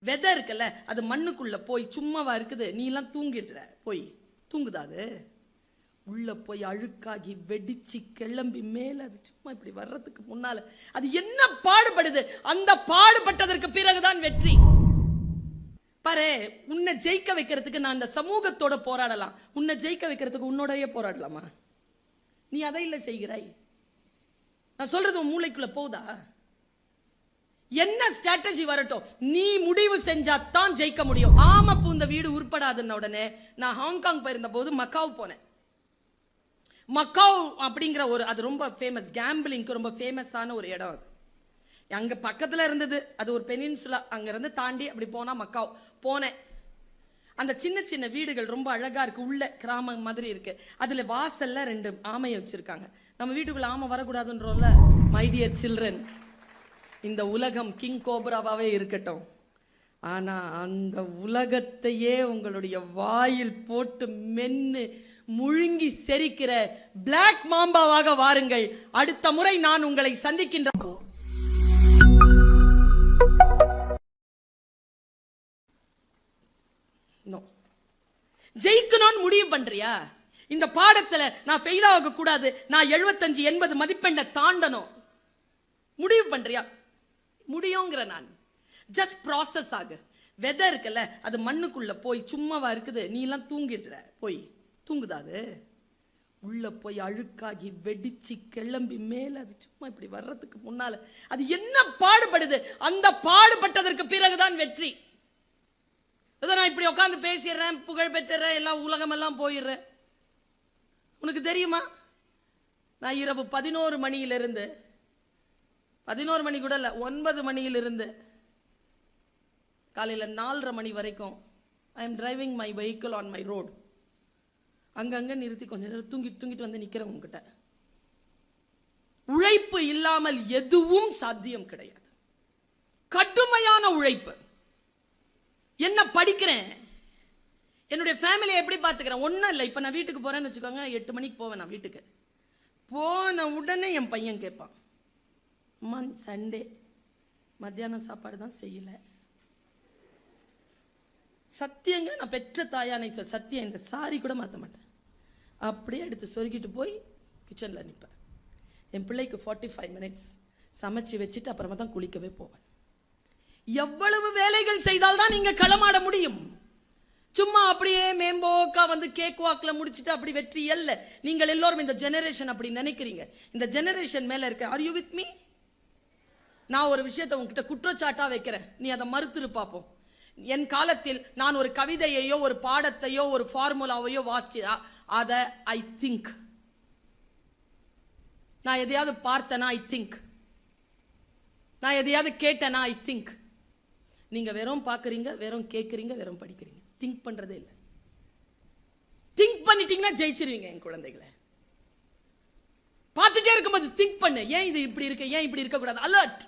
விதை இருக்குல்ல, அது மண்ணுக்குள்ள போய் சும்மாவா இருக்குது, நீ எல்லாம் தூங்கிடுற, போய் தூங்குதா அது? உள்ள போய் அழுக்காகி வெடிச்சு கிளம்பி மேல அது சும்மா இப்படி வர்றதுக்கு முன்னால அது என்ன பாடுபடுது. அந்த பாடுபட்டதற்கு பிறகுதான் வெற்றி. பாரு, உன்னை ஜெயிக்க வைக்கிறதுக்கு நான் அந்த சமூகத்தோட போராடலாம், உன்னை ஜெயிக்க வைக்கிறதுக்கு உன்னோடய போராடலாமா? நீ அதை இல்லை செய்கிறாய். நான் சொல்றது உன் மூளைக்குள்ள போதா? என்ன ஸ்ட்ராட்டஜி வரட்டும், நீ முடிவு செஞ்சா தான் ஜெயிக்க முடியும். ஆமா, இந்த வீடு உருப்படாதுன்ன உடனே நான் ஹாங்காங் போயிருந்த போது மக்காவ் போனேன். மக்காவ் அப்படிங்கிற ஒரு, அது ரொம்ப ஃபேமஸ், கேம்பிளிங்க்கு ரொம்ப ஃபேமஸான ஒரு இடம். அது அங்க பக்கத்துல இருந்தது, அது ஒரு பெனின்சுலா. அங்க இருந்து தாண்டி அப்படி போனா மக்காவ் போனேன். அந்த சின்ன சின்ன வீடுகள் ரொம்ப அழகா இருக்கு, உள்ள கிராமம் மாதிரி இருக்கு. அதுல வாசல்ல 2 ஆமையை வச்சிருக்காங்க. நம்ம வீட்டுக்குள்ள ஆமை வரக்கூடாதுன்றோம்ல. மை டியர் சில்ட்ரன், இந்த உலகம் கிங் கோப்ராவாவே இருக்கட்டும், ஆனா அந்த உலகத்தையே உங்களுடைய வாயில் போட்டு மென்னு முழுங்கி செரிக்கிற பிளாக் மாம்பாவாக வாருங்கள். அடுத்த முறை நான் உங்களை சந்திக்கின்ற ஜெயிக்கணும்னு முடிவு பண்றியா? இந்த பாடத்துல நான் ஃபெயில் ஆக கூடாது, நான் 75-80 மதிப்பெண்ணை தாண்டணும் முடிவு பண்றியா? முடியுங்கிற நான். ஜஸ்ட் ப்ராசஸ் ஆகு. விதை இருக்குல்ல, அது மண்ணுக்குள்ள போய் சும்மாவா இருக்குது, நீ எல்லாம் தூங்கிடுற, போய் தூங்குதா அது? உள்ள போய் அழுக்காகி வெடிச்சு கிளம்பி மேல அது சும்மா இப்படி வர்றதுக்கு முன்னால அது என்ன பாடுபடுது. அந்த பாடுபட்டதற்கு பிறகுதான் வெற்றி. நான் இப்படி உட்காந்து பேசிடுறேன், புகழ் பெற்றுறேன், எல்லாம் உலகம் எல்லாம் போயிடுறேன். உனக்கு தெரியுமா, நான் இரவு 11 மணியிலிருந்து 11 மணி கூட இல்ல, 9 மணியிலிருந்து காலையில 4:30 மணி வரைக்கும் I am driving my vehicle on my road. அங்கங்க நிறுத்தி கொஞ்ச நேரம் தூங்கிட்டு வந்து நிக்கிறேன் உங்ககிட்ட. உழைப்பு இல்லாமல் எதுவும் சாத்தியம் கிடையாது. கடுமையான உழைப்பு. என்ன படிக்கிறேன், என்னுடைய ஃபேமிலியை எப்படி பார்த்துக்கிறேன், ஒன்றும் இல்லை. இப்போ நான் வீட்டுக்கு போறேன்னு வச்சுக்கோங்க, 8 மணிக்கு போவேன். நான் வீட்டுக்கு போன உடனே என் பையன் கேட்பான், அம்மா சண்டே மத்தியானம் சாப்பாடு தான் செய்யலை. சத்தியங்க, நான் பெற்ற தாயானை சத்தியம், இந்த சாரி கூட மாற்ற மாட்டேன். அப்படியே எடுத்து சொருகிட்டு போய் கிச்சனில் நிற்பேன். என் பிள்ளைக்கு 45 மினிட்ஸ் சமைச்சு வச்சுட்டு அப்புறமா தான் குளிக்கவே போவேன். எவ்வளவு வேலைகள் செய்தால் தான் நீங்க களமாட முடியும். சும்மா அப்படியே மேம்போக்கா வந்து கேக் வாக்ல முடிச்சிட்டு அப்படி வெற்றி அல்ல. நீங்கள் எல்லோரும் இந்த ஜெனரேஷன் அப்படி நினைக்கிறீங்க. இந்த ஜெனரேஷன் மேல இருக்க. Are you with me? நான் ஒரு விஷயத்தை உங்ககிட்ட குற்றச்சாட்டா வைக்கிறேன், நீ அதை மறுத்துரு பார்ப்போம். என் காலத்தில் நான் ஒரு கவிதையையோ ஒரு பாடத்தையோ ஒரு ஃபார்முலாவையோ வாசிச்சா அதை ஐ திங்க். நான் எதையாவது பார்த்தேனா ஐ திங்க். நான் எதையாவது கேட்டேனா ஐ திங்க். நீங்க வெறும் பார்க்குறீங்க, வெறும் கேட்குறீங்க, வெறும் படிக்கிறீங்க, திங்க் பண்றதே இல்லை. திங்க் பண்ணிட்டீங்கன்னா ஜெயிச்சிருவீங்க. என் குழந்தைகளை பார்த்துட்டே இருக்கும்போது திங்க் பண்ணு, ஏன் இது இப்படி இருக்கு, ஏன் இப்படி இருக்கக்கூடாது, அலர்ட்.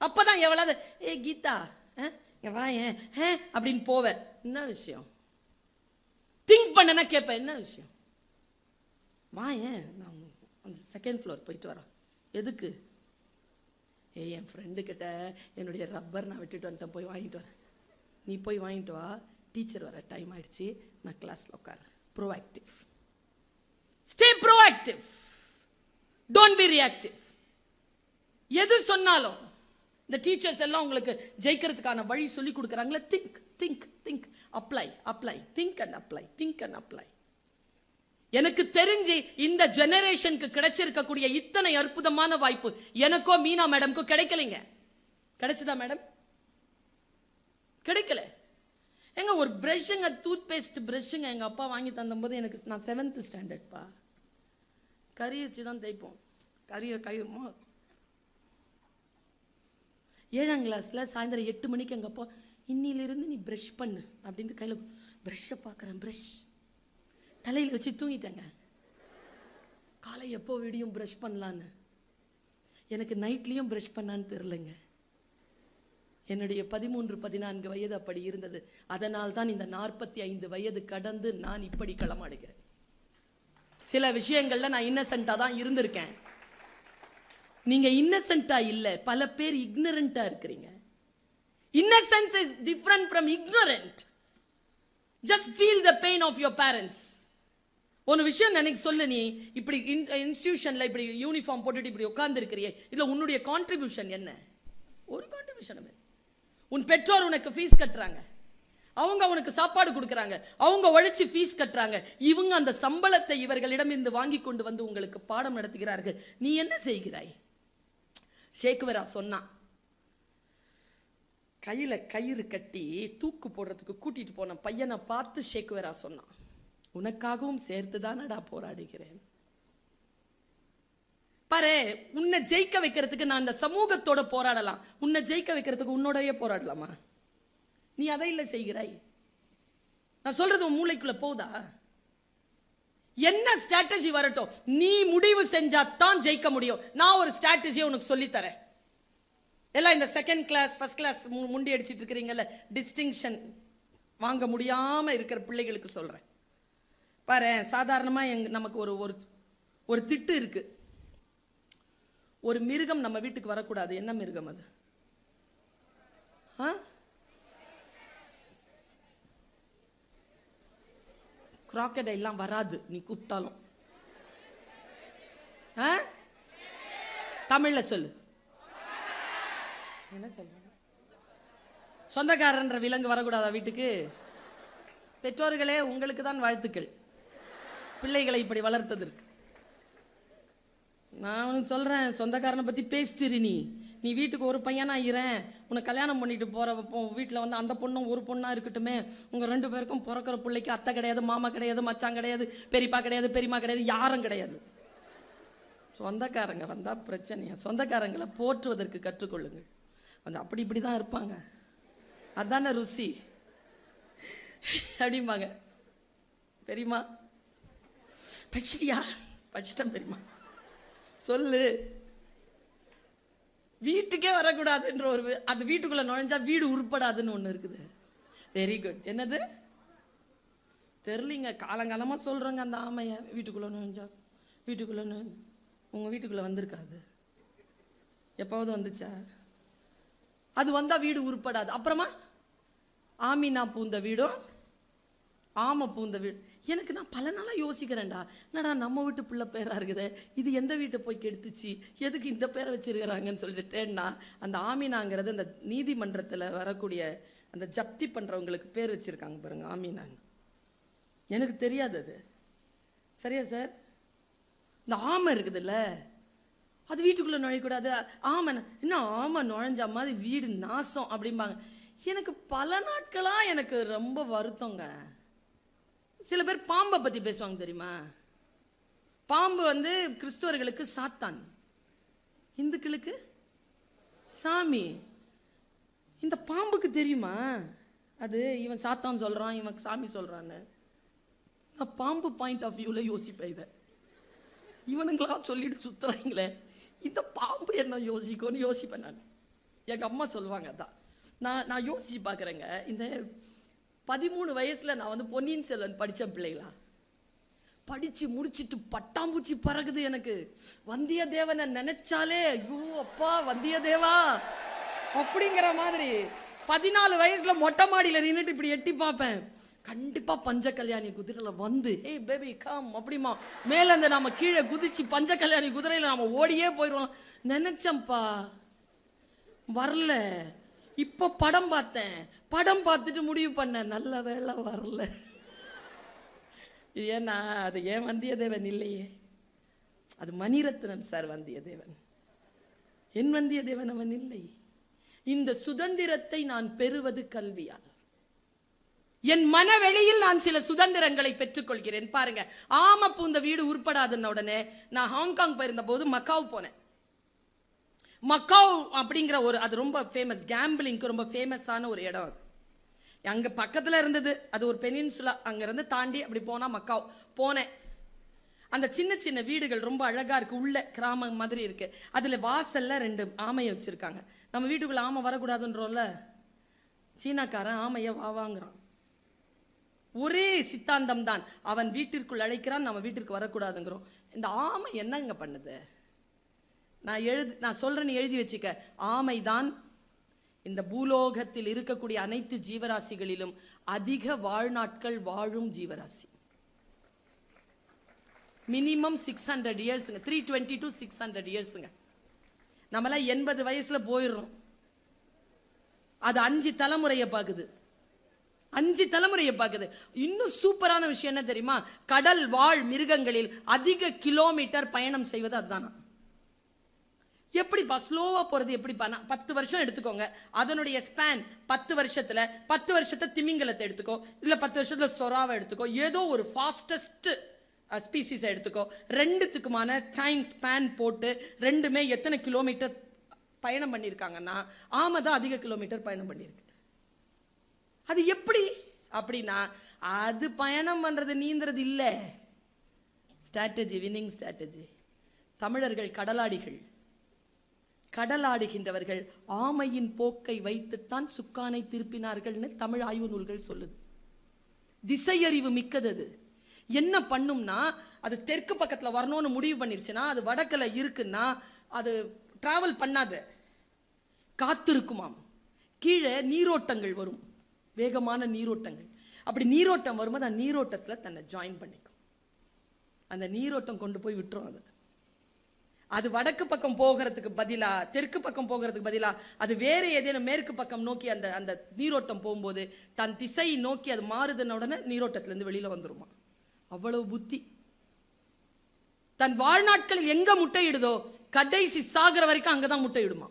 அப்பதான் எவ்வளவு ஏ கீதா வா ஏன் அப்படின்னு போவேன். என்ன விஷயம்? திங்க் பண்ணனா கேட்பேன், என்ன விஷயம்? வா ஏன் நான் அந்த 2nd ஃப்ளோர் போயிட்டு வரேன். எதுக்கு? என் ஃப்ரெண்டு கிட்ட என்னுடைய ரப்பர் நான் விட்டுட்டு வந்துட்டேன், போய் வாங்கிட்டு வரேன். நீ போய் வாங்கிட்டு வா, டீச்சர் வர டைம் ஆயிடுச்சு, நான் கிளாஸ்ல உட்காரேன். Proactive. Stay proactive, don't be reactive. எது சொன்னாலும் இந்த டீச்சர்ஸ் எல்லாம் உங்களுக்கு ஜெயிக்கிறதுக்கான வழி சொல்லி கொடுக்குறாங்களே. Think think think, apply apply, think and apply, think and apply. எனக்கு தெரிஞ்சு இந்த ஜெனரேஷனுக்கு கிடைச்சிருக்கக்கூடிய இத்தனை அற்புதமான வாய்ப்பு எனக்கோ மீனா மேடம்க்கோ கிடைக்கலைங்க. கிடைச்சதா மேடம்? கிடைக்கல. எங்க ஒரு பிரஷ்ங்க, டூத் பேஸ்ட் பிரஷ்ங்க எங்க அப்பா வாங்கி தந்தபோது எனக்கு, நான் 7th ஸ்டாண்டர்ட்ப்பா, கறி வச்சு தான் தேய்ப்போம். கறியை கையுமா 7ஆம் கிளாஸ்ல சாயந்தரம் 8 மணிக்கு எங்க அப்பா, இன்னிலிருந்து நீ பிரஷ் பண்ணு அப்படின்ட்டு கையில பிரஷ்ஷை பார்க்குறேன். பிரஷ் தலையில் வச்சு தூங்கிட்டேங்க. காலை எப்போ விடியும் பிரஷ் பண்ணலான்னு. எனக்கு நைட்லயும் பிரஷ் பண்ணான்னு தெரியலங்க. என்னுடைய 13-14 வயது அப்படி இருந்தது. அதனால் தான் இந்த 45 வயது கடந்து நான் இப்படி களமாடுகிறேன். சில விஷயங்கள்ல நான் இன்னசென்ட்டா தான் இருந்திருக்கேன். நீங்க இன்னசென்ட்டா இல்ல, பல பேர் இக்னரண்டா இருக்கிறீங்க. Innocence is different from ignorant. Just feel the pain of your parents. ஒரு விஷயம் நினைக்க சொல்லு, நீ இப்படி இன்ஸ்டிடியூஷன்ல இப்படி யூனிஃபார்ம் போட்டுட்டு இப்படி உட்கார்ந்து இருக்கிறியே, இதுல உன்னுடைய கான்ட்ரிபியூஷன் என்ன? ஒரு கான்ட்ரிபியூஷன். உன் பெற்றோர் உனக்கு ஃபீஸ் கட்டுறாங்க, அவங்க உனக்கு சாப்பாடு கொடுக்கறாங்க, அவங்க உழைச்சி ஃபீஸ் கட்டுறாங்க, இவங்க அந்த சம்பளத்தை இவர்களிடம் இருந்து வாங்கி கொண்டு வந்து உங்களுக்கு பாடம் நடத்துகிறார்கள். நீ என்ன செய்கிறாய்? ஷேக்வரா சொன்னா, கையில கயிறு கட்டி தூக்கு போடுறதுக்கு கூட்டிட்டு போன பையனை பார்த்து ஷேக்வரா சொன்னான், உனக்காகவும் சேர்த்துதானடா போராடுகிறேன். பாரு, உன்னை ஜெயிக்க வைக்கிறதுக்கு நான் இந்த சமூகத்தோட போராடலாம், உன்னை ஜெயிக்க வைக்கிறதுக்கு உன்னோடய போராடலாமா? நீ அதை இல்லை செய்கிறாய். நான் சொல்றது உன் மூளைக்குள்ள போதா? என்ன ஸ்ட்ராட்டஜி வரட்டும், நீ முடிவு செஞ்சா தான் ஜெயிக்க முடியும். நான் ஒரு ஸ்ட்ராட்டஜியை உனக்கு சொல்லித்தரேன். எல்லாம் இந்த செகண்ட் கிளாஸ் ஃபர்ஸ்ட் கிளாஸ் முண்டி அடிச்சிட்டு இருக்கிறீங்கல்ல, டிஸ்டிங்ஷன் வாங்க முடியாம இருக்கிற பிள்ளைகளுக்கு சொல்றேன். பாரு, சாதாரணமா நமக்கு ஒரு திட்டு இருக்கு. ஒரு மிருகம் நம்ம வீட்டுக்கு வரக்கூடாது. என்ன மிருகம் அது? கிராக்கடைல் எல்லாம் வராது நீ கூப்பிட்டாலும். தமிழ்ல சொல்லு. என்ன சொல்ற? சொந்தக்காரன்ற விலங்கு வரக்கூடாதா வீட்டுக்கு? பெற்றோர்களே, உங்களுக்கு தான் வாழ்த்துக்கள், பிள்ளைகளை இப்படி வளர்த்ததற்கு. நான் சொல்றேன், சொந்தக்காரனை பத்தி பேசிட்டு நீ வீட்டுக்கு ஒரு பையனா இரேன், உன்னை கல்யாணம் பண்ணிட்டு போறப்போ வீட்டில் வந்து அந்த பொண்ணும் ஒரு பொண்ணா இருக்கட்டுமே, உங்க 2 பேருக்கும் பிறக்கிற பிள்ளைக்கு அத்தை கிடையாது, மாமா கிடையாது, மச்சான் கிடையாது, பெரியப்பா கிடையாது, பெரியம்மா கிடையாது, யாரும் கிடையாது. சொந்தக்காரங்க வந்தா பிரச்சனையா? சொந்தக்காரங்களை போற்றுவதற்கு கற்றுக்கொள்ளுங்கள். வந்து அப்படி இப்படிதான் இருப்பாங்க, அதான ருசி அப்படிம்பாங்க. பெரியம்மா படிச்சிட்டியா? படிச்சிட்டேன் பெரியம்மா. சொல்லு. வீட்டுக்கே வரக்கூடாதுன்ற அது வீட்டுக்குள்ள நுழைஞ்சா வீடு உருப்படாதுன்னு ஒண்ணு இருக்குது. Very good. என்னது தெரியலீங்க, காலங்காலமா சொல்றேங்க. அந்த ஆமைய வீட்டுக்குள்ள நுழைஞ்சா உங்க வீட்டுக்குள்ள வந்திருக்காது. எப்பாவது வந்துச்சா? அது வந்தா வீடு உருப்படாது. அப்புறமா ஆமினா பூந்த வீடும் ஆமை பூந்த வீடு. எனக்கு நான் பல நாளா யோசிக்கிறேன்டா, என்னடா நம்ம வீட்டு பிள்ளை பேரா இருக்குது, இது எந்த வீட்டை போய் கெடுத்துச்சு, எதுக்கு இந்த பேரை வச்சிருக்கிறாங்கன்னு சொல்லிட்டு தேடினா, அந்த ஆமினாங்கிறது அந்த நீதிமன்றத்தில் வரக்கூடிய அந்த ஜப்தி பண்றவங்களுக்கு பேர் வச்சிருக்காங்க பாருங்க, ஆமினான்னு. எனக்கு தெரியாது அது. சரியா சார்? இந்த ஆமை இருக்குதுல்ல, அது வீட்டுக்குள்ள நுழையக்கூடாது. ஆமை இன்னும் ஆமை நுழைஞ்ச மாதிரி வீடு நாசம் அப்படிம்பாங்க. எனக்கு பல நாட்களா எனக்கு ரொம்ப வருத்தங்க. சில பேர் பாம்பை பத்தி பேசுவாங்க தெரியுமா? பாம்பு வந்து கிறிஸ்துவர்களுக்கு சாத்தான், இந்துக்களுக்கு சாமி. இந்த பாம்புக்கு தெரியுமா அது இவன் சாத்தான் சொல்றான், இவன் சாமி சொல்றான்னு? நான் பாம்பு பாயிண்ட் ஆஃப் வியூல யோசிப்பேன். இதை இவனுங்களா சொல்லிட்டு சுத்துறாங்களே, இந்த பாம்பு என்ன யோசிக்கும்னு யோசிப்பேன் நான். எங்க அம்மா சொல்லுவாங்க. அதான் நான் யோசிச்சு பாக்குறேங்க. இந்த 13 வயசுல நான் வந்து பொன்னியின் செல்வன் படிச்ச பிள்ளைகளா, படிச்சு முடிச்சிட்டு பட்டாம்பூச்சி பறகுது எனக்கு. வந்தியத்தேவனை நினைச்சாலே ஐயோ அப்பா வந்தியத்தேவா அப்படிங்கிற மாதிரி. 14 வயசுல மொட்டை மாடியில நின்றுட்டு இப்படி எட்டி பார்ப்பேன். கண்டிப்பா பஞ்ச கல்யாணி குதிரையில வந்து ஏய் பேபி கம் அப்படிமா மேல இருந்து நாம கீழே குதிச்சு பஞ்ச கல்யாணி குதிரையில நாம ஓடியே போயிடுவோம் நினைச்சேன்ப்பா. வரல. இப்ப படம் பார்த்தேன், படம் பார்த்துட்டு முடிவு பண்ண நல்ல வேலை வரல. ஏன்னா அது ஏன் வந்தியத்தேவன் இல்லையே, அது மணிரத்னம் சார் வந்தியத்தேவன். என் வந்தியத்தேவன் அவன் இல்லை. இந்த சுதந்திரத்தை நான் பெறுவது கல்வியால். என் மனவெளியில் நான் சில சுதந்திரங்களை பெற்றுக்கொள்கிறேன். பாருங்க, ஆம பூந்த வீடு உருப்படாதுன்ன உடனே நான் ஹாங்காங் போயிருந்த போது மக்காவ் போனேன். மக்காவ் அப்படிங்கிற அது ரொம்ப ஃபேமஸ், கேம்பிளிங்க்கு ரொம்ப ஃபேமஸான ஒரு இடம். அது அங்க பக்கத்துல இருந்தது, அது ஒரு பெனின்சுலா. அங்க இருந்து தாண்டி அப்படி போனா மக்காவ் போனேன். அந்த சின்ன சின்ன வீடுகள் ரொம்ப அழகா இருக்கு, உள்ள கிராமம் மாதிரி இருக்கு. அதுல வாசல்ல 2 ஆமையை வச்சிருக்காங்க. நம்ம வீட்டுக்குள்ள ஆமை வரக்கூடாதுன்றோம்ல, சீனாக்காரன் ஆமைய வாங்குறான். ஒரே சித்தாந்தம் தான், அவன் வீட்டிற்குள் அழைக்கிறான், நம்ம வீட்டிற்கு வரக்கூடாதுங்கிறோம். இந்த ஆமை என்னங்க பண்ணுது? நான் சொல்றேன், எழுதி வச்சுக்க. ஆமைதான் இந்த பூலோகத்தில் இருக்கக்கூடிய அனைத்து ஜீவராசிகளிலும் அதிக வாழ்நாட்கள் வாழும் ஜீவராசி. மினிமம் 600 இயர்ஸுங்க. 320 to 600 இயர்ஸுங்க. நம்மளாம் 80 வயசுல போயிடுறோம். அது 5 தலைமுறையை பார்க்குது. 5 தலைமுறையை பார்க்குது. இன்னும் சூப்பரான விஷயம் என்ன தெரியுமா? கடல் வாழ் மிருகங்களில் அதிக கிலோமீட்டர் பயணம் செய்வது அதுதானா. எப்படிப்பா ஸ்லோவா போறது? எப்படிப்பா? 10 வருஷம் எடுத்துக்கோங்க. அதனுடைய ஸ்பேன் 10 வருஷத்துல 10 வருஷத்தை திமிங்கலத்தை எடுத்துக்கோ, இல்ல 10 வருஷத்துல சொராவை எடுத்துக்கோ, ஏதோ ஒரு ஃபாஸ்டஸ்ட் ஸ்பீசிஸ் எடுத்துக்கோ. ரெண்டுத்துக்குமான டைம் ஸ்பேன் போட்டு ரெண்டுமே எத்தனை கிலோமீட்டர் பயணம் பண்ணியிருக்காங்கன்னா ஆமை தான் அதிக கிலோமீட்டர் பயணம் பண்ணியிருக்கு. அது எப்படி அப்படின்னா அது பயணம் பண்றது நீந்துறது இல்ல. Strategy, winning strategy. தமிழர்கள் கடலாடிகள். கடலாடுகின்றவர்கள் ஆமையின் போக்கை வைத்துத்தான் சுக்கானை திருப்பினார்கள்னு தமிழ் ஆய்வு நூல்கள் சொல்லுது. திசையறிவு மிக்கது. அது என்ன பண்ணும்னா, அது தெற்கு பக்கத்துல வரணும்னு முடிவு பண்ணிருச்சுன்னா, அது வடக்குல இருக்குன்னா அது டிராவல் பண்ணாத, காத்திருக்குமாம். கீழே நீரோட்டங்கள் வரும், வேகமான நீரோட்டங்கள். அப்படி நீரோட்டம் வரும்போது அந்த நீரோட்டத்துல தன்னை ஜாயின் பண்ணிக்கும். அந்த நீரோட்டம் கொண்டு போய் விட்டுரும். அது வடக்கு பக்கம் போகிறதுக்கு பதிலா, தெற்கு பக்கம் போகிறதுக்கு பதிலா அது வேற ஏதேனும் மேற்கு பக்கம் நோக்கி அந்த அந்த நீரோட்டம் போகும்போது தன் திசை நோக்கி அது மாறுதுன உடனே நீரோட்டத்துல இருந்து வெளியில வந்துருமா. அவ்வளவு புத்தி. தன் வாழ்நாட்களில் எங்க முட்டையிடுதோ கடைசி சாகிற வரைக்கும் அங்கதான் முட்டையிடுமா.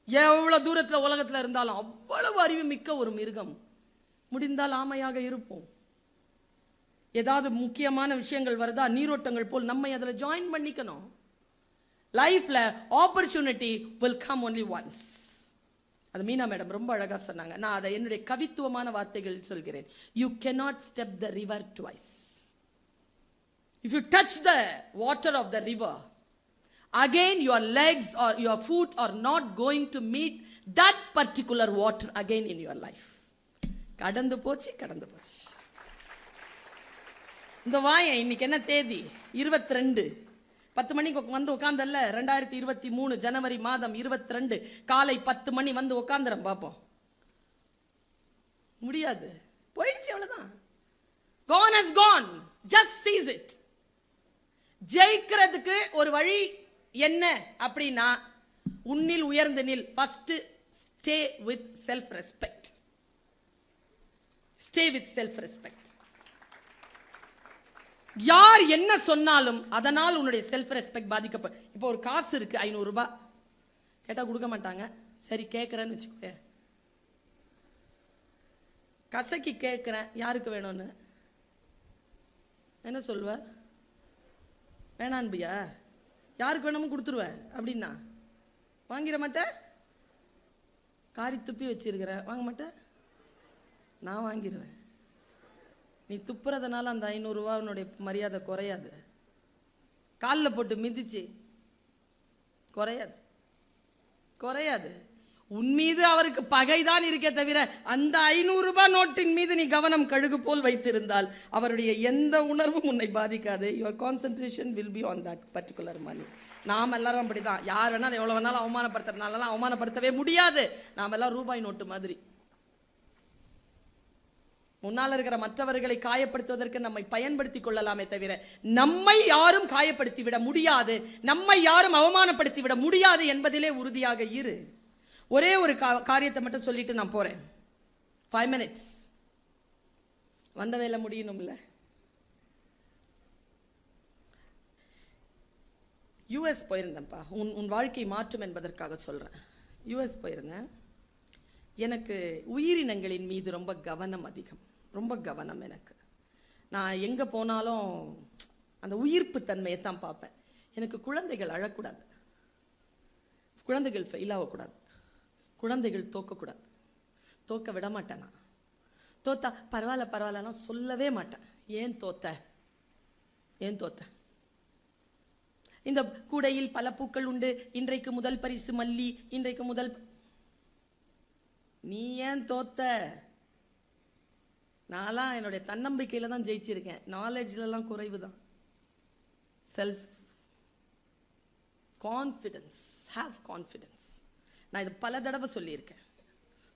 எவ்வளவு தூரத்துல உலகத்துல இருந்தாலும் அவ்வளவு அறிவு மிக்க ஒரு மிருகம். முடிந்தால் ஆமையாக இருப்போம். ஏதாவது முக்கியமான விஷயங்கள் வருதா, நீரோட்டங்கள் போல் நம்மை அதுல ஜாயின் பண்ணிக்கணும். லைஃப்ல opportunity will come only once. அது மீனா மேடம் ரொம்ப அழகா சொன்னாங்க. நான் அதை என்னுடைய கவித்துவமான வார்த்தைகள் சொல்கிறேன். You cannot step the river twice. If you touch the water of the river, again your legs or your foot are not going to meet that particular water again in your life. கடந்து போச்சு, கடந்து போச்சு. இந்த வாயை இன்னைக்கு என்ன தேதி? 22. 10 மணிக்கு வந்து உட்கார்ந்தல்ல, 2023 ஜனவரி மாதம் 22 காலை 10 மணி வந்து உட்கார்ந்துறேன். பார்ப்போம். முடியாது, போயிடுச்சு, அவ்வளவுதான். Gone has gone. Just seize it. ஜெயிக்கிறதுக்கு ஒரு வழி என்ன அப்படின்னா, உன்னில் உயர்ந்து நில். First stay with self respect. Stay with self respect. யார் என்ன சொன்னாலும் அதனால் உன்னுடைய செல்ஃப் ரெஸ்பெக்ட் பாதிக்கப்படும். இப்போ ஒரு காசு இருக்கு, 500 ரூபாய் கேட்டா கொடுக்க மாட்டாங்க. சரி கேட்கிறேன்னு வச்சுக்கோ, கசக்கி கேட்கிறேன், யாருக்கு வேணும்னு என்ன சொல்வ? வேணான்பியா? யாருக்கு வேணுமோ கொடுத்துருவேன் அப்படின்னா வாங்கிட மாட்டேன். காரி துப்பி வச்சிருக்கிறேன், வாங்க மாட்டேன். நான் வாங்கிடுவேன். நீ துப்புறதுனால அந்த 500 ரூபாய் மரியாதை குறையாது. காலில் போட்டு மிதிச்சு குறையாது, குறையாது. உன் மீது அவருக்கு பகைதான் இருக்கே தவிர அந்த 500 ரூபாய் நோட்டின் மீது நீ கவனம் கழுகு போல் வைத்திருந்தால் அவருடைய எந்த உணர்வும் உன்னை பாதிக்காது. Your concentration will be on that particular மணி. நாம் எல்லாரும் அப்படிதான். யார் வேணாலும் எவ்வளவு வேணாலும் அவமானப்படுத்துறதுனால அவமானப்படுத்தவே முடியாது. நாம் எல்லாம் ரூபாய் நோட்டு மாதிரி. முன்னால் இருக்கிற மற்றவர்களை காயப்படுத்துவதற்கு நம்மை பயன்படுத்திக் கொள்ளலாமே தவிர நம்மை யாரும் காயப்படுத்தி விட முடியாது, நம்மை யாரும் அவமானப்படுத்தி விட முடியாது என்பதிலே உறுதியாக இரு. ஒரே ஒரு காரியத்தை மட்டும் சொல்லிட்டு நான் போறேன். 5 minutes. வந்த வேலை முடியணும்ல. யுஎஸ் போயிருந்தேன்ப்பா. உன் வாழ்க்கை மாற்றும் என்பதற்காக சொல்றேன். யுஎஸ் போயிருந்தேன். எனக்கு உயிரினங்களின் மீது ரொம்ப கவனம் அதிகம், ரொம்ப கவனம். எனக்கு நான் எங்க போனாலும் அந்த உயிர்ப்பு தன்மையை தான் பார்ப்பேன். எனக்கு குழந்தைகள் அழக்கூடாது, குழந்தைகள் ஃபெயில் ஆகக்கூடாது, குழந்தைகள் தோக்கக்கூடாது. தோக்க விட மாட்டேன். நான் தோத்தா பரவாயில்ல பரவாயில்லன்னா சொல்லவே மாட்டேன். ஏன் தோத்த, ஏன் தோத்த? இந்த கூடையில் பல பூக்கள் உண்டு, இன்றைக்கு முதல் பரிசு மல்லி, இன்றைக்கு முதல். நீ ஏன் தோத்த? நான்லாம் என்னுடைய தன்னம்பிக்கையில தான் ஜெயிச்சிருக்கேன். நாலேஜ்லாம் குறைவு தான். Self confidence, have confidence. நான் இது பல தடவை சொல்லியிருக்கேன்.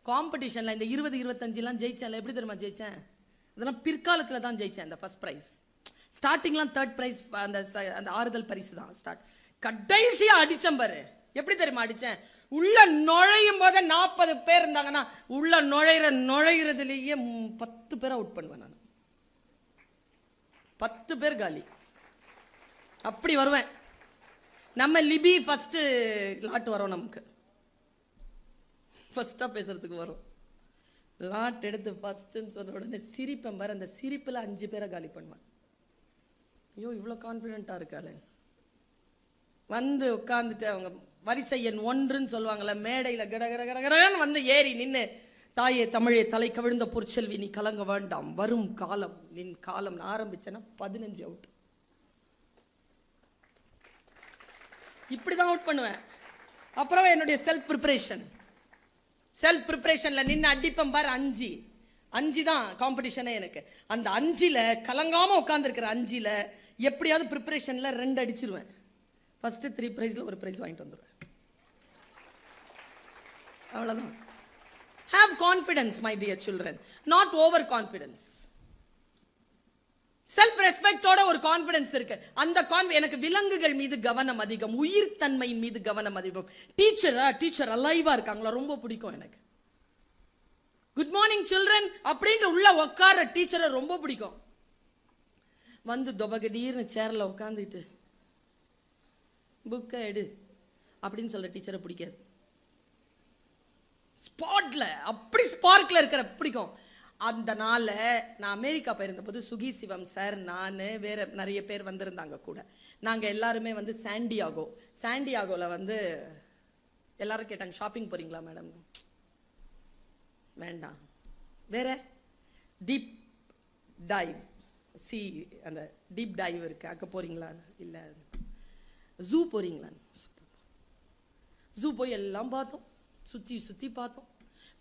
காம்படிஷன்ல இந்த 20, 25 ஜெயிச்சேன்ல, எப்படி தெரியுமா ஜெயிச்சேன்? இதெல்லாம் பிற்காலத்துல தான் ஜெயிச்சேன். இந்த ஃபர்ஸ்ட் பிரைஸ், ஸ்டார்டிங்லாம் தேர்ட் பிரைஸ், அந்த ஆறுதல் பரிசு தான் ஸ்டார்ட். கடைசியா அடிச்சேன் பாரு, எப்படி தெரியுமா அடிச்சேன்? உள்ள நுழையும் போதே 40 பேர் இருந்தாங்கன்னா உள்ள நுழைகிறதுலயே 10 பேரை அவுட் பண்ணுவேன் நான். 10 பேர் காலி. அப்படி வருவேன். நம்ம லிபி ஃபர்ஸ்ட் லாட் வரும், நமக்கு ஃபர்ஸ்டா பேசுறதுக்கு வரும். லாட் எடுத்து ஃபர்ஸ்ட்னு சொன்ன உடனே சிரிப்பேன் பாரு, அந்த சிரிப்புல 5 பேரை காலி பண்ணுவேன். ஐயோ இவ்வளோ கான்ஃபிடென்ட்டா இருக்காளே. வந்து உட்காந்துட்டு அவங்க வரிசை எண் 1ன்னு சொல்லுவாங்கல்ல, மேடையில கடகடன்னு வந்து ஏறி நின்று, தாயே தமிழே தலை கவிழ்ந்த பொற்செல்வி நீ கலங்க வேண்டாம், வரும் காலம் நின் காலம் ஆரம்பிச்சேன்னா 15 அவுட். இப்படிதான் அவுட் பண்ணுவேன். அப்புறம் என்னுடைய செல்ஃப் ப்ரிப்பரேஷன்ல நின்று அடிப்பேன் பாரு 5 தான் காம்படிஷனே எனக்கு. அந்த 5ல கலங்காம உட்காந்துருக்கிற 5ல எப்படியாவது ப்ரிப்பரேஷன்ல 2 அடிச்சிருவேன். ஃபர்ஸ்ட் 3 பிரைஸ்ல ஒரு பிரைஸ் வாங்கிட்டு வந்துடுவேன். அவ்வளவுதான். Have confidence, my dear children, not over confidence. Self ரெஸ்பெக்டோட ஒரு கான்ஃபிடன்ஸ் இருக்கு. அந்த எனக்கு விலங்குகள் மீது கவனம் அதிகம், உயிர் தன்மையின் மீது கவனம் அதிகம். டீச்சர் அலைவா இருக்காங்களா ரொம்ப பிடிக்கும் எனக்கு. குட் மார்னிங் சில்ட்ரன் அப்படின்னு உள்ள உட்கார டீச்சரை ரொம்ப பிடிக்கும். வந்து தொபகடீர்னு சேர்ல உட்காந்துட்டு புக்கை எடு அப்படின்னு சொல்ற டீச்சரை பிடிக்காது. ஸ்பாட்ல அப்படி ஸ்பார்க்ல இருக்கிற பிடிக்கும். அந்த நாள்ல நான் அமெரிக்கா போயிருந்த போது சுகி சிவம் சார், நான், வேற நிறைய பேர் வந்திருந்தாங்க கூட. நாங்க எல்லாருமே வந்து சாண்டியாகோல வந்து எல்லாரும் கேட்டாங்க, ஷாப்பிங் போறீங்களா மேடம்? வேண்டாம். வேற டீப் டைவ், அந்த டீப் டைவ் இருக்கு, அங்க போறீங்களா? இல்ல. ஜூ போறீங்களா? ஜூ போய் எல்லாம் பார்த்தோம், சுத்தி பார்த்தோம்.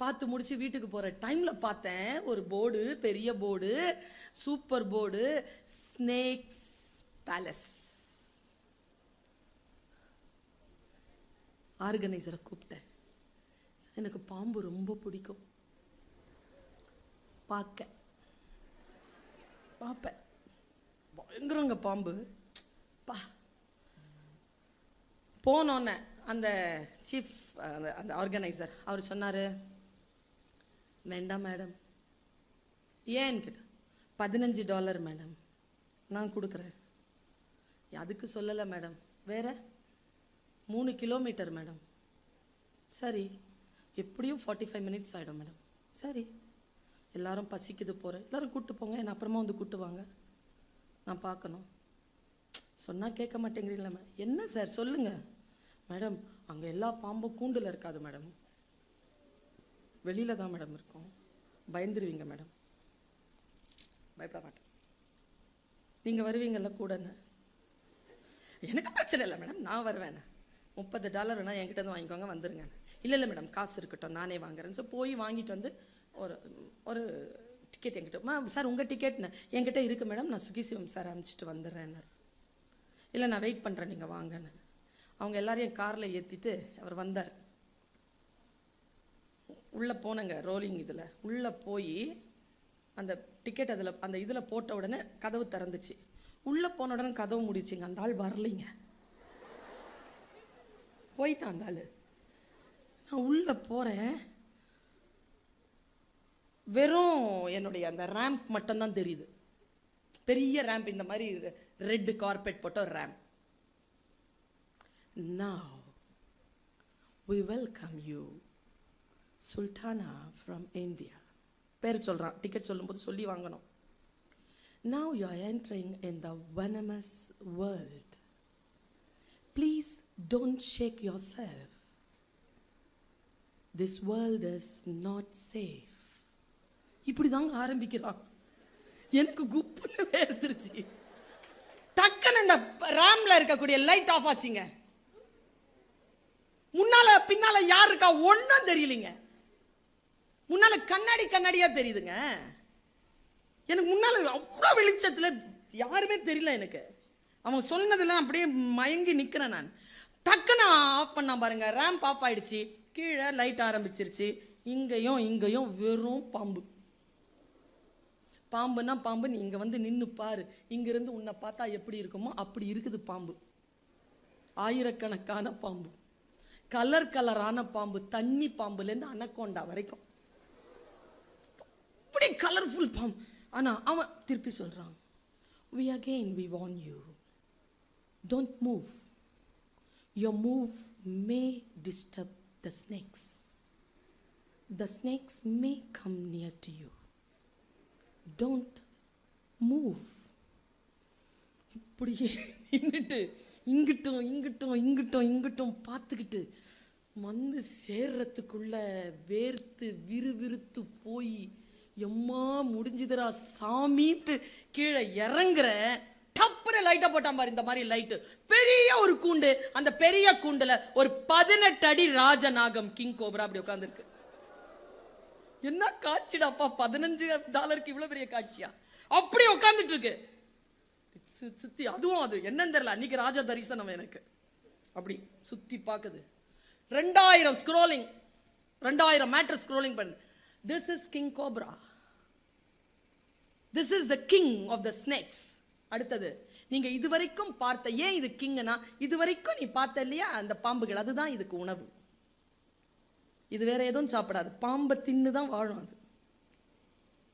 பார்த்து முடிச்சு வீட்டுக்கு போற டைம்ல பார்த்தேன் ஒரு போர்டு, பெரிய board, super board, snakes palace. ஆர்கனைசரை கூப்பிட்டேன். எனக்கு பாம்பு ரொம்ப பிடிக்கும், பார்ப்பேன், பயங்கரங்க பாம்பு. போனோன்னு அந்த சீஃப், அந்த ஆர்கனைசர் அவர் சொன்னாரு, வேண்டாம் மேடம். ஏன்னு கேட்டேன். $15 மேடம், நான் கொடுக்குறேன். அதுக்கு சொல்லலை மேடம். வேற 3 கிலோமீட்டர் மேடம். சரி, எப்படியும் 45 மினிட்ஸ் ஆகிடும் மேடம். சரி, எல்லாரும் பசிக்குது போகிறேன், எல்லாரும் கூப்பிட்டு போங்க, என்ன அப்புறமா வந்து கூப்பிட்டு வாங்க, நான் பார்க்கணும். சொன்னால் கேட்க மாட்டேங்கிறீங்களா மேம்? என்ன சார் சொல்லுங்க மேடம். அங்கே எல்லா பாம்பும் கூண்டில் இருக்காது மேடம், வெளியில தான் மேடம் இருக்கும். பயந்துருவீங்க மேடம். பயப்பட மாட்டேன், நீங்கள் வருவீங்கல்ல கூடன்னு. எனக்கு பிரச்சனை இல்லை மேடம், நான் வருவேன். $30 என்கிட்ட இருந்து வாங்கிக்கோங்க, வந்துருங்க. இல்லை மேடம், காசு இருக்கட்டும், நானே வாங்குறேன்னு. ஸோ போய் வாங்கிட்டு வந்து ஒரு டிக்கெட் என்கிட்ட. சார் உங்கள் டிக்கெட்னு என்கிட்ட இருக்குது மேடம், நான் சுகி சிவம் சார் அனுப்பிச்சிட்டு வந்துடுறேன். இல்லை நான் வெயிட் பண்ணுறேன், நீங்கள் வாங்கன்னு. அவங்க எல்லாரையும் காரில் ஏற்றிட்டு அவர் வந்தார். உள்ளே போனங்க, ரோலிங் இதில் உள்ளே போய் அந்த டிக்கெட் அந்த இதில் போட்ட உடனே கதவு திறந்துச்சு. உள்ளே போன உடனே கதவு முடிச்சுங்க. அந்த ஆள் வரலைங்க, போயிட்டான் அந்த ஆள். நான் உள்ளே போகிறேன், வெறும் என்னுடைய அந்த ரேம்ப் மட்டும்தான் தெரியுது. பெரிய ரேம்ப், இந்த மாதிரி ரெட் கார்பெட் போட்ட ஒரு ramp. Now we welcome you Sultana from India. பேர் சொல்றான், டிக்கெட் சொல்லும்போது சொல்லி வாங்கணும். Now you are entering in the venomous world. Please don't shake yourself. This world is not safe. இப்படி தாங்க ஆரம்பிக்கிறான். எனக்கு குப்புன்னு வேர்த்துருச்சு. டக்குன்னு இந்த ரேம்ல இருக்கக்கூடிய லைட் ஆஃப் ஆச்சுங்க. முன்னால பின்னால யார் இருக்கா ஒன்னும் தெரியலீங்க. முன்னால கண்ணாடியா தெரியுதுங்க. எனக்கு முன்னால அவ்வளவு வெளிச்சத்துல யாருமே தெரியல எனக்கு. அவன் சொன்னதெல்லாம் அப்படியே மயங்கி நிக்கிறேன் நான். டக்குன்னு ஆஃப் பண்ணா பாருங்க, ரேம்ப் ஆஃப் ஆயிடுச்சு. கீழே லைட் ஆரம்பிச்சிருச்சு. இங்கேயும் இங்கேயும் வெறும் பாம்பு. பாம்புன்னா பாம்பு, நீ இங்கே வந்து நின்று பாரு, இங்கிருந்து உன்னை பார்த்தா எப்படி இருக்குமோ அப்படி இருக்குது பாம்பு. ஆயிரக்கணக்கான பாம்பு, கலர் கலரான பாம்பு, தண்ணி பாம்புலேருந்து அனக்கோண்டா வரைக்கும் அப்படி கலர்ஃபுல் பாம்பு. ஆனால் அவன் திருப்பி சொல்கிறான், we again we warn you, don't move, your move may disturb the snakes, the snakes may come near to you, don't move. இப்படியே நின்றுட்டு இங்கிட்டும் இங்கிட்டும் இங்கிட்டும் இங்கிட்டும் பார்த்துக்கிட்டு வந்து சேர்றதுக்குள்ள வேர்த்து விறுவிறுத்து போய் எம்மா முடிஞ்சுதுரா சாமிட்டு கீழே இறங்குற. டப்புன்னு லைட்டை போட்டான் பாரு, இந்த மாதிரி லைட்டு, பெரிய ஒரு கூண்டு. அந்த பெரிய கூண்டுல ஒரு 18 அடி ராஜநாகம் கிங் கோப்ரா அப்படி உட்காந்துருக்கு. என்ன காட்சிடாப்பா, $15 இவ்வளவு பெரிய காட்சியா? அப்படி உட்காந்துட்டு இருக்கு சுத்தி. அதுவும் அது என்னன்னு தெரியல, அன்னைக்கு ராஜ தரிசனம் எனக்கு. அப்படி சுத்தி பாக்குது. 2000 ஸ்க்ரோலிங், 2000 மேட்டர் ஸ்க்ரோலிங் பண்ணு. This is King Cobra. This is the king of the snakes. அடுத்தது நீங்க இதுவரைக்கும் பார்த்த, ஏன் இது கிங்னா, இதுவரைக்கும் நீ பார்த்த இல்லையா அந்த பாம்புகள், அதுதான் இதுக்கு உணவு. இது வேற எதுவும் சாப்பிடாது, பாம்பை தின்னு தான் வாழும். அது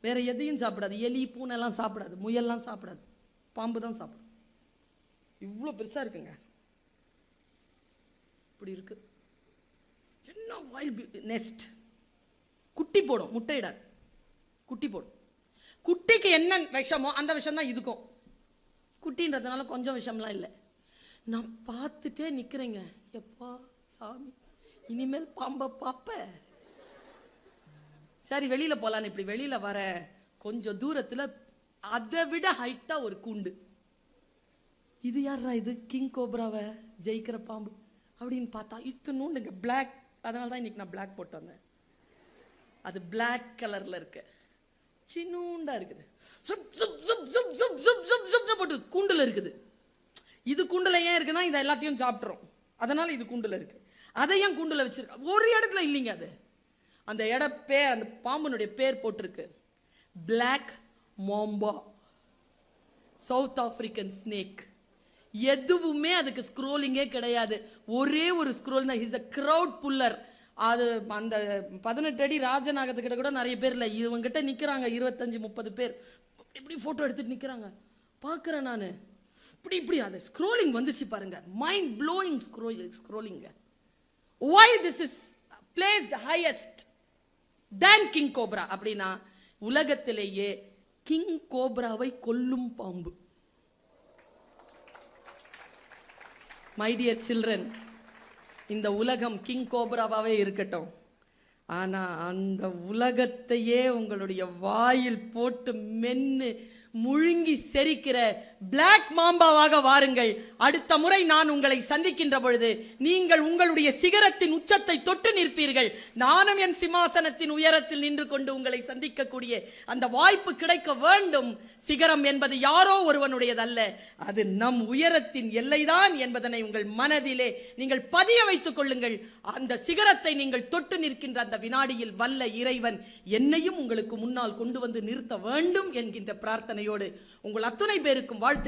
வேற எதையும் சாப்பிடாது. எலி பூனை எல்லாம் சாப்பிடாது, முயல்லாம் சாப்பிடாது, பாம்பு தான் சாப்பிடும். இவ்வளோ பெருசா இருக்குங்க. இப்படி இருக்கு. என்ன வைல்ட் நெஸ்ட். குட்டி போடும், முட்டையிடாது, குட்டி போடும். குட்டிக்கு என்ன விஷமோ அந்த விஷம் தான் இதுக்கும். குட்டின்றதுனால கொஞ்சம் விஷம்லாம் இல்லை. நான் பார்த்துட்டே நிற்கிறேங்க, எப்பா சாமி இனிமேல் பாம்பை பார்ப்ப. சரி வெளியில போலான்னு இப்படி வெளியில வர கொஞ்சம் தூரத்தில் அதை விட ஹைட்டா ஒரு கூண்டு. இது யாரா இது, கிங் கோப்ராவை ஜெயிக்கிற பாம்பு அப்படின்னு பார்த்தா இத்தனூண்டுங்க, பிளாக். அதனால தான் இன்னைக்கு நான் பிளாக் போட்டு வந்தேன். அது பிளாக் கலர்ல இருக்கு, சின்னூண்டா இருக்குது. போட்டு கூண்டுல இருக்குது. இது கூண்டுல ஏன் இருக்குன்னா இதை எல்லாத்தையும் சாப்பிட்றோம், அதனால இது கூண்டுல இருக்கு. அதையும் கூண்டுல வச்சிருக்க, ஒரு இடத்துல இல்லைங்க. அது அந்த இட பேர், அந்த பாம்புனுடைய பேர் போட்டிருக்கு, black mamba, south African snake. எதுவுமே அதுக்கு ஸ்க்ரோலிங்கே கிடையாது, ஒரே ஒரு ஸ்க்ரோல் தான். Is a crowd puller. அது அந்த 18 அடி ராஜநாகத்துக்கிட்ட கூட நிறைய பேர் இல்லை, இவங்கிட்ட நிற்கிறாங்க 25-30 பேர். இப்படி ஃபோட்டோ எடுத்துட்டு நிற்கிறாங்க. பார்க்குறேன் நான், இப்படி இப்படி அது ஸ்க்ரோலிங் வந்துச்சு பாருங்க, மைண்ட் ப்ளோயிங் ஸ்க்ரோலிங்க. why this is placed highest than king cobra அப்படின்னா, உலகத்திலேயே கிங் கோப்ராவை கொல்லும் பாம்பு. மை டியர் சில்ட்ரன், இந்த உலகம் கிங் கோப்ராவாவே இருக்கட்டும், ஆனா அந்த உலகத்தையே உங்களுடைய வாயில் போட்டு மென்னு முழுங்கி செரிக்கிற பிளாக் மாம்பாவாக வாருங்கள். அடுத்த முறை நான் உங்களை சந்திக்கின்ற பொழுது நீங்கள் உங்களுடைய சிகரத்தின் உச்சத்தை தொட்டு நிற்பீர்கள். நானும் என் சிம்மாசனத்தின் உயரத்தில் நின்று கொண்டு உங்களை சந்திக்கக்கூடிய அந்த வாய்ப்பு கிடைக்க வேண்டும். சிகரம் என்பது யாரோ ஒருவனுடையதல்ல, அது நம் உயரத்தின் எல்லைதான் என்பதனை உங்கள் மனதிலே நீங்கள் பதிய வைத்துக் கொள்ளுங்கள். அந்த சிகரத்தை நீங்கள் தொட்டு நிற்கின்ற அந்த வினாடியில் வல்ல இறைவன் என்னையும் உங்களுக்கு முன்னால் கொண்டு வந்து நிறுத்த வேண்டும் என்கின்ற பிரார்த்தனையோடு உங்கள் அத்துணை பேருக்கும் வாழ்த்து